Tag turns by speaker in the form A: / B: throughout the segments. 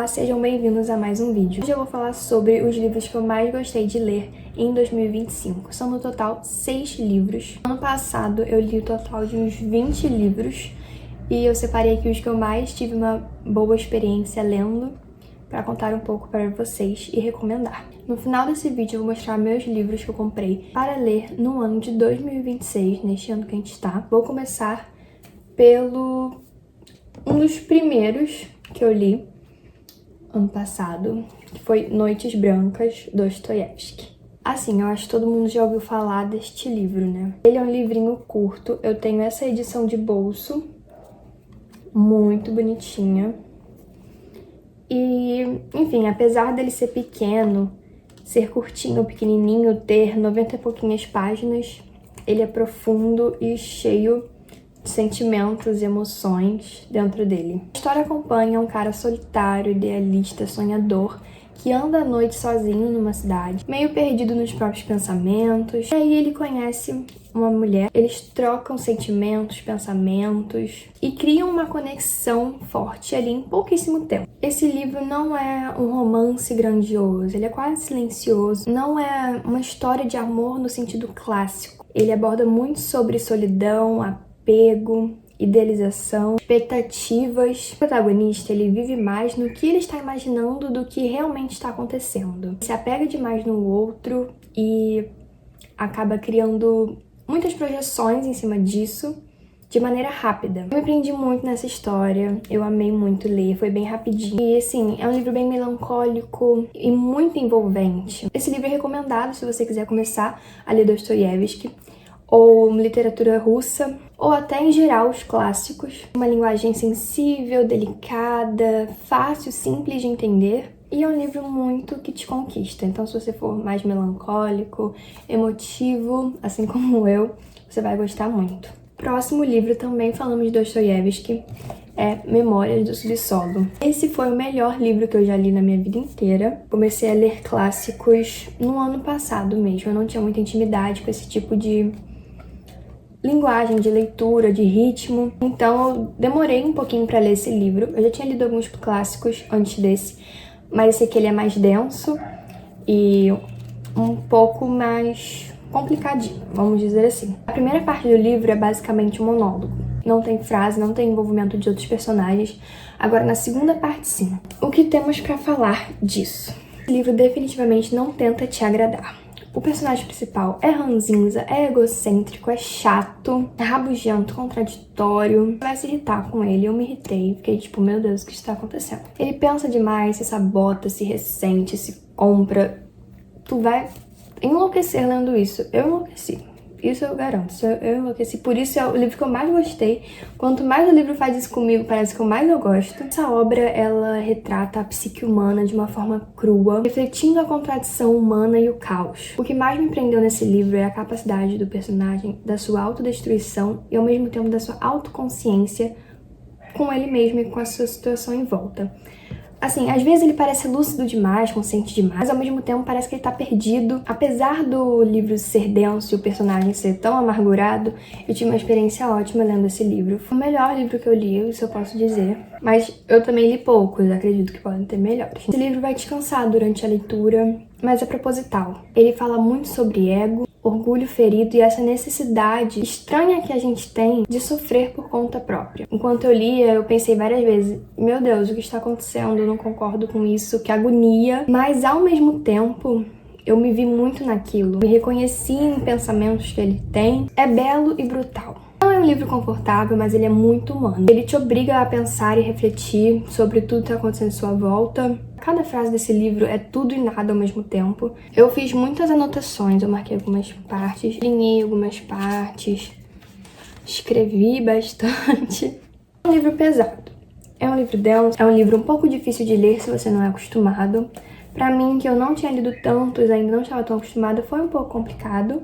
A: Olá, sejam bem-vindos a mais um vídeo. Hoje eu vou falar sobre os livros que eu mais gostei de ler em 2025. São no total 6 livros. Ano passado eu li o total de uns 20 livros e eu separei aqui os que eu mais tive uma boa experiência lendo para contar um pouco para vocês e recomendar. No final desse vídeo eu vou mostrar meus livros que eu comprei para ler no ano de 2026, neste ano que a gente está. Vou começar pelo um dos primeiros que eu li ano passado, que foi Noites Brancas, Dostoiévski. Assim, eu acho que todo mundo já ouviu falar deste livro, né? Ele é um livrinho curto, eu tenho essa edição de bolso, muito bonitinha. E, enfim, apesar dele ser pequeno, ser curtinho, pequenininho, ter 90 e pouquinhas páginas, ele é profundo e cheio sentimentos e emoções dentro dele. A história acompanha um cara solitário, idealista, sonhador, que anda à noite sozinho numa cidade, meio perdido nos próprios pensamentos. E aí ele conhece uma mulher, eles trocam sentimentos, pensamentos e criam uma conexão forte ali em pouquíssimo tempo. Esse livro não é um romance grandioso, ele é quase silencioso, não é uma história de amor no sentido clássico. Ele aborda muito sobre solidão, apego, idealização, expectativas. O protagonista, ele vive mais no que ele está imaginando do que realmente está acontecendo. Se apega demais no outro e acaba criando muitas projeções em cima disso de maneira rápida. Eu me prendi muito nessa história, eu amei muito ler, foi bem rapidinho. E assim, é um livro bem melancólico e muito envolvente. Esse livro é recomendado se você quiser começar a ler Dostoiévski, ou literatura russa, ou até em geral os clássicos. Uma linguagem sensível, delicada, fácil, simples de entender. E é um livro muito que te conquista. Então, se você for mais melancólico, emotivo, assim como eu, você vai gostar muito. Próximo livro, também falamos de Dostoiévski, é Memórias do Subsolo. Esse foi o melhor livro que eu já li na minha vida inteira. Comecei a ler clássicos no ano passado mesmo. Eu não tinha muita intimidade com esse tipo de linguagem, de leitura, de ritmo. Então eu demorei um pouquinho para ler esse livro. Eu já tinha lido alguns clássicos antes desse, mas esse aqui ele é mais denso e um pouco mais complicadinho, vamos dizer assim. A primeira parte do livro é basicamente um monólogo. Não tem frase, não tem envolvimento de outros personagens. Agora, na segunda parte, sim. O que temos pra falar disso? O livro definitivamente não tenta te agradar. O personagem principal é ranzinza, é egocêntrico, é chato, é rabugento, contraditório. Você vai se irritar com ele. Eu me irritei, fiquei tipo, meu Deus, o que está acontecendo? Ele pensa demais, se sabota, se ressente, se compra. Tu vai enlouquecer lendo isso. Eu enlouqueci. Isso eu garanto, eu enlouqueci. Por isso é o livro que eu mais gostei. Quanto mais o livro faz isso comigo, parece que eu mais eu gosto. Essa obra, ela retrata a psique humana de uma forma crua, refletindo a contradição humana e o caos. O que mais me prendeu nesse livro é a capacidade do personagem, da sua autodestruição e ao mesmo tempo da sua autoconsciência com ele mesmo e com a sua situação em volta. Assim, às vezes ele parece lúcido demais, consciente demais, mas ao mesmo tempo parece que ele tá perdido. Apesar do livro ser denso e o personagem ser tão amargurado, eu tive uma experiência ótima lendo esse livro. Foi o melhor livro que eu li, isso eu posso dizer. Mas eu também li poucos, acredito que podem ter melhores. Esse livro vai te cansar durante a leitura, mas é proposital. Ele fala muito sobre ego, orgulho ferido e essa necessidade estranha que a gente tem de sofrer por conta própria. Enquanto eu lia, eu pensei várias vezes, meu Deus, o que está acontecendo? Eu não concordo com isso, que agonia. Mas ao mesmo tempo, eu me vi muito naquilo. Me reconheci em pensamentos que ele tem. É belo e brutal. Não é um livro confortável, mas ele é muito humano. Ele te obriga a pensar e refletir sobre tudo que está acontecendo à sua volta. Cada frase desse livro é tudo e nada ao mesmo tempo. Eu fiz muitas anotações, eu marquei algumas partes, linhei algumas partes, escrevi bastante. É um livro pesado, é um livro denso, é um livro um pouco difícil de ler se você não é acostumado. Pra mim, que eu não tinha lido tantos, ainda não estava tão acostumada, foi um pouco complicado,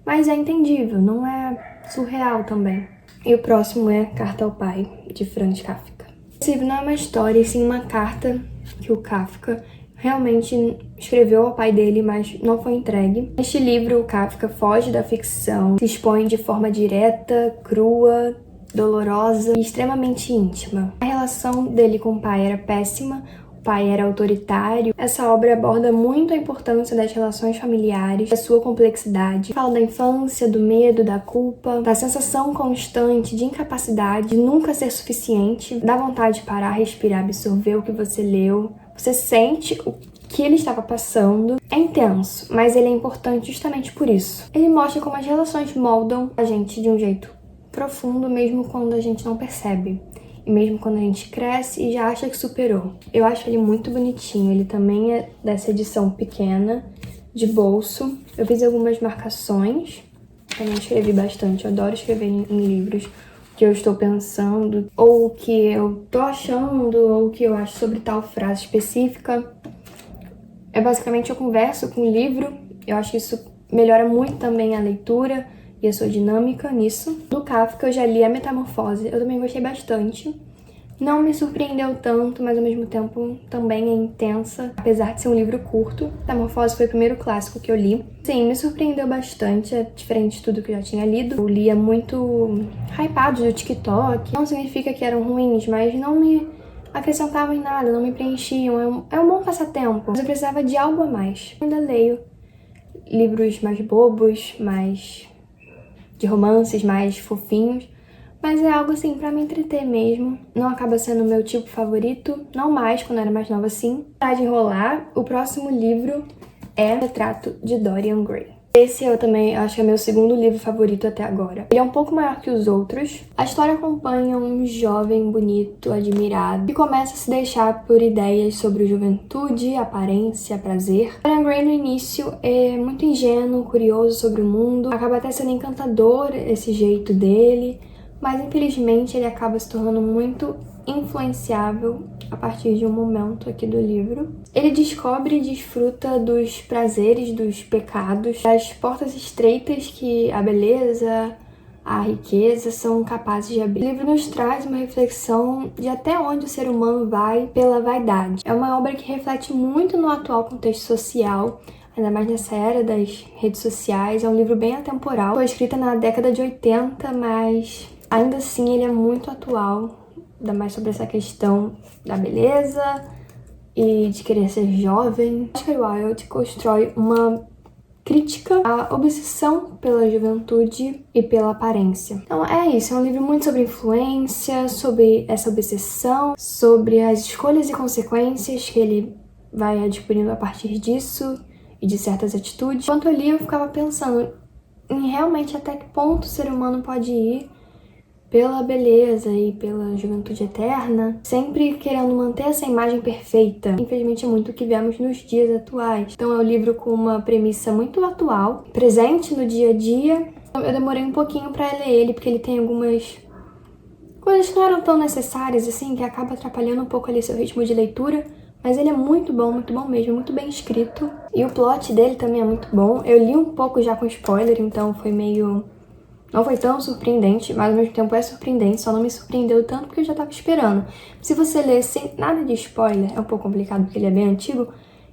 A: mas é entendível, não é surreal também. E o próximo é Carta ao Pai, de Franz Kafka. Esse livro não é uma história, e sim uma carta que o Kafka realmente escreveu ao pai dele, mas não foi entregue. Neste livro, o Kafka foge da ficção, se expõe de forma direta, crua, dolorosa e extremamente íntima. A relação dele com o pai era péssima, pai era autoritário. Essa obra aborda muito a importância das relações familiares, a sua complexidade. Fala da infância, do medo, da culpa, da sensação constante de incapacidade, de nunca ser suficiente, da vontade de parar, respirar, absorver o que você leu. Você sente o que ele estava passando. É intenso, mas ele é importante justamente por isso. Ele mostra como as relações moldam a gente de um jeito profundo, mesmo quando a gente não percebe. E mesmo quando a gente cresce e já acha que superou. Eu acho ele muito bonitinho. Ele também é dessa edição pequena, de bolso. Eu fiz algumas marcações. Também escrevi bastante. Eu adoro escrever em livros o que eu estou pensando, ou o que eu tô achando, ou o que eu acho sobre tal frase específica. Basicamente, eu converso com o livro. Eu acho que isso melhora muito também a leitura e a sua dinâmica nisso. Do Kafka, eu já li A Metamorfose. Eu também gostei bastante. Não me surpreendeu tanto, mas ao mesmo tempo também é intensa, apesar de ser um livro curto. Metamorfose foi o primeiro clássico que eu li. Sim, me surpreendeu bastante, é diferente de tudo que eu já tinha lido. Eu lia muito hypados do TikTok. Não significa que eram ruins, mas não me acrescentavam em nada, não me preenchiam. É um bom passatempo, mas eu precisava de algo a mais. Eu ainda leio livros mais bobos, mais de romances, mais fofinhos, mas é algo assim pra me entreter mesmo. Não acaba sendo o meu tipo favorito, não mais quando eu era mais nova assim. Para de enrolar, o próximo livro é Retrato de Dorian Gray. Esse eu também acho que é meu segundo livro favorito até agora. Ele é um pouco maior que os outros. A história acompanha um jovem bonito, admirado, que começa a se deixar por ideias sobre juventude, aparência, prazer. Dorian Gray no início é muito ingênuo, curioso sobre o mundo. Acaba até sendo encantador esse jeito dele, mas infelizmente ele acaba se tornando muito influenciável a partir de um momento aqui do livro. Ele descobre e desfruta dos prazeres, dos pecados, das portas estreitas que a beleza, a riqueza são capazes de abrir. O livro nos traz uma reflexão de até onde o ser humano vai pela vaidade. É uma obra que reflete muito no atual contexto social, ainda mais nessa era das redes sociais. É um livro bem atemporal. Foi escrita na década de 80, mas ainda assim ele é muito atual. Ainda mais sobre essa questão da beleza e de querer ser jovem. Oscar Wilde constrói uma crítica à obsessão pela juventude e pela aparência. Então é isso, é um livro muito sobre influência, sobre essa obsessão, sobre as escolhas e consequências que ele vai adquirindo a partir disso e de certas atitudes. Enquanto eu li, eu ficava pensando em realmente até que ponto o ser humano pode ir pela beleza e pela juventude eterna, sempre querendo manter essa imagem perfeita. Infelizmente é muito o que vemos nos dias atuais. Então é um livro com uma premissa muito atual, presente no dia a dia. Eu demorei um pouquinho pra ler ele, porque ele tem algumas coisas que não eram tão necessárias, assim, que acaba atrapalhando um pouco ali seu ritmo de leitura. Mas ele é muito bom mesmo, muito bem escrito. E o plot dele também é muito bom. Eu li um pouco já com spoiler, então foi meio... não foi tão surpreendente, mas ao mesmo tempo é surpreendente, só não me surpreendeu tanto porque eu já tava esperando. Se você ler sem nada de spoiler, é um pouco complicado porque ele é bem antigo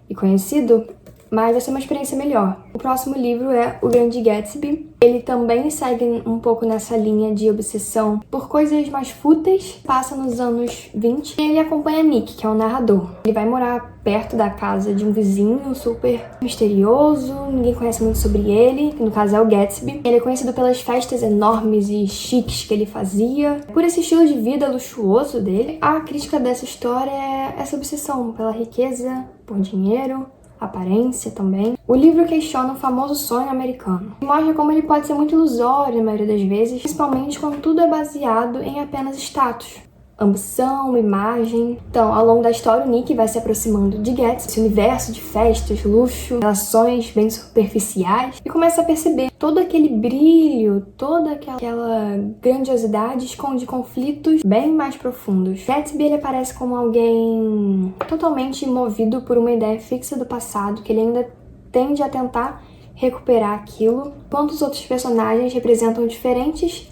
A: e conhecido, mas vai ser uma experiência melhor. O próximo livro é O Grande Gatsby. Ele também segue um pouco nessa linha de obsessão por coisas mais fúteis. Passa nos anos 20 e ele acompanha Nick, que é o narrador. Ele vai morar perto da casa de um vizinho super misterioso, ninguém conhece muito sobre ele, que no caso é o Gatsby. Ele é conhecido pelas festas enormes e chiques que ele fazia, por esse estilo de vida luxuoso dele. A crítica dessa história é essa obsessão pela riqueza, por dinheiro, aparência também. O livro questiona o famoso sonho americano. Mostra como ele pode ser muito ilusório na maioria das vezes, principalmente quando tudo é baseado em apenas status, ambição, imagem. Então, ao longo da história, o Nick vai se aproximando de Gatsby, esse universo de festas, luxo, relações bem superficiais, e começa a perceber todo aquele brilho, toda aquela grandiosidade esconde conflitos bem mais profundos. Gatsby, ele aparece como alguém totalmente movido por uma ideia fixa do passado, que ele ainda tende a tentar recuperar aquilo, enquanto os outros personagens representam diferentes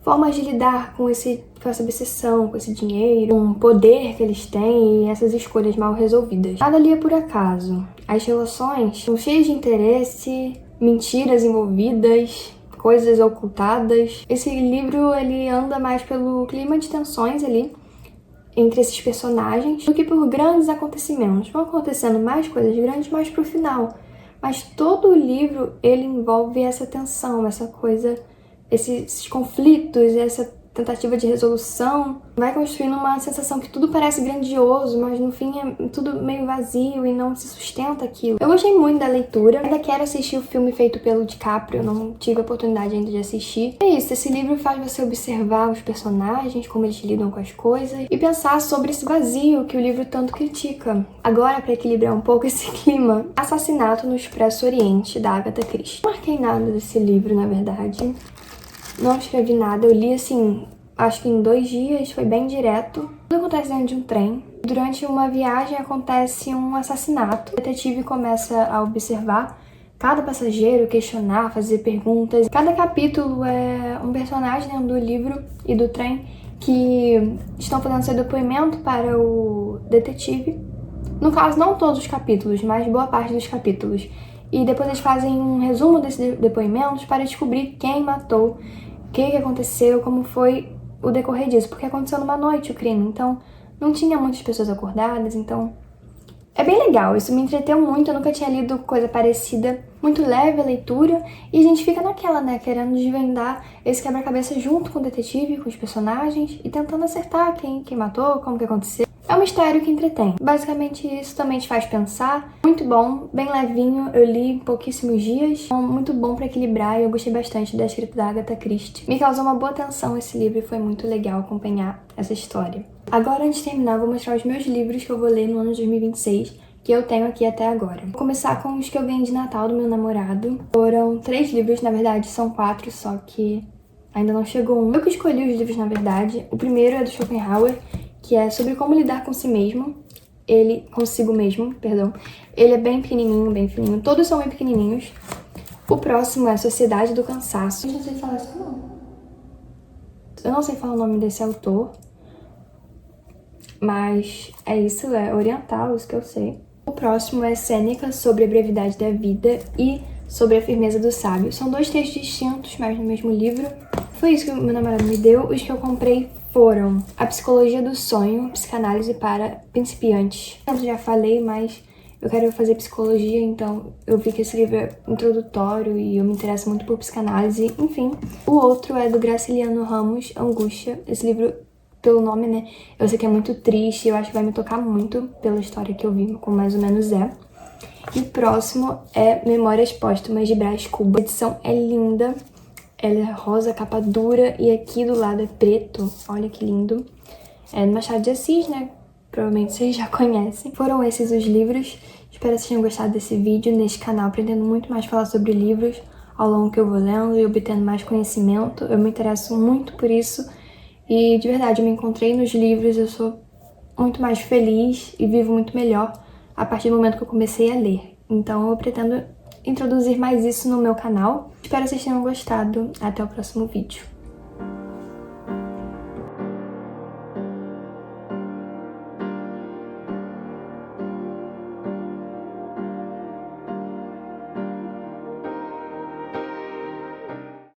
A: formas de lidar com essa obsessão, com esse dinheiro, com o poder que eles têm e essas escolhas mal resolvidas. Nada ali é por acaso. As relações são cheias de interesse, mentiras envolvidas, coisas ocultadas. Esse livro, ele anda mais pelo clima de tensões ali, entre esses personagens do que por grandes acontecimentos. Vão acontecendo mais coisas grandes mais pro final. Mas todo o livro, ele envolve essa tensão, essa coisa, esses conflitos, essa tentativa de resolução. Vai construindo uma sensação que tudo parece grandioso, mas no fim é tudo meio vazio e não se sustenta aquilo. Eu gostei muito da leitura, ainda quero assistir o filme feito pelo DiCaprio, não tive a oportunidade ainda de assistir. É isso, esse livro faz você observar os personagens, como eles lidam com as coisas, e pensar sobre esse vazio que o livro tanto critica. Agora, para equilibrar um pouco esse clima, Assassinato no Expresso Oriente, da Agatha Christie. Não marquei nada desse livro, na verdade. Não escrevi nada, eu li assim, acho que em 2 dias, foi bem direto. Tudo acontece dentro de um trem. Durante uma viagem acontece um assassinato. O detetive começa a observar cada passageiro, questionar, fazer perguntas. Cada capítulo é um personagem dentro do livro e do trem que estão fazendo seu depoimento para o detetive. No caso, não todos os capítulos, mas boa parte dos capítulos. E depois eles fazem um resumo desses depoimentos para descobrir quem matou, o que aconteceu, como foi o decorrer disso. Porque aconteceu numa noite o crime, então não tinha muitas pessoas acordadas, então... É bem legal, isso me entreteu muito, eu nunca tinha lido coisa parecida. Muito leve a leitura, e a gente fica naquela, né, querendo desvendar esse quebra-cabeça junto com o detetive, com os personagens, e tentando acertar quem matou, como que aconteceu. É um mistério que entretém. Basicamente isso, também te faz pensar. Muito bom, bem levinho, eu li em pouquíssimos dias. Muito bom pra equilibrar e eu gostei bastante da escrita da Agatha Christie. Me causou uma boa tensão esse livro e foi muito legal acompanhar essa história. Agora, antes de terminar, eu vou mostrar os meus livros que eu vou ler no ano de 2026, que eu tenho aqui até agora. Vou começar com os que eu ganhei de Natal do meu namorado. Foram 3 livros, na verdade são 4, só que ainda não chegou um. Eu que escolhi os livros, na verdade. O primeiro é do Schopenhauer, que é sobre como lidar com si mesmo. Consigo mesmo, perdão. Ele é bem pequenininho, bem fininho. Todos são bem pequenininhos. O próximo é Sociedade do Cansaço. Eu não sei falar isso, não. Eu não sei falar o nome desse autor, mas é isso, é oriental, isso que eu sei. O próximo é Sêneca, sobre a brevidade da vida e sobre a firmeza do sábio. São 2 textos distintos, mas no mesmo livro. Foi isso que o meu namorado me deu. Os que eu comprei foram A Psicologia do Sonho, Psicanálise para Principiantes. Eu já falei, mas eu quero fazer psicologia, então eu vi que esse livro é introdutório e eu me interesso muito por psicanálise, enfim. O outro é do Graciliano Ramos, Angústia. Esse livro, pelo nome, né, eu sei que é muito triste, eu acho que vai me tocar muito pela história que eu vi, como mais ou menos é. E o próximo é Memórias Póstumas de Brás Cubas. A edição é linda, ela é rosa, capa dura, e aqui do lado é preto, olha que lindo. É do Machado de Assis, né, provavelmente vocês já conhecem. Foram esses os livros, espero que vocês tenham gostado desse vídeo. Neste canal aprendendo muito mais falar sobre livros ao longo que eu vou lendo e obtendo mais conhecimento. Eu me interesso muito por isso. E, de verdade, eu me encontrei nos livros, eu sou muito mais feliz e vivo muito melhor a partir do momento que eu comecei a ler. Então, eu pretendo introduzir mais isso no meu canal. Espero que vocês tenham gostado. Até o próximo vídeo.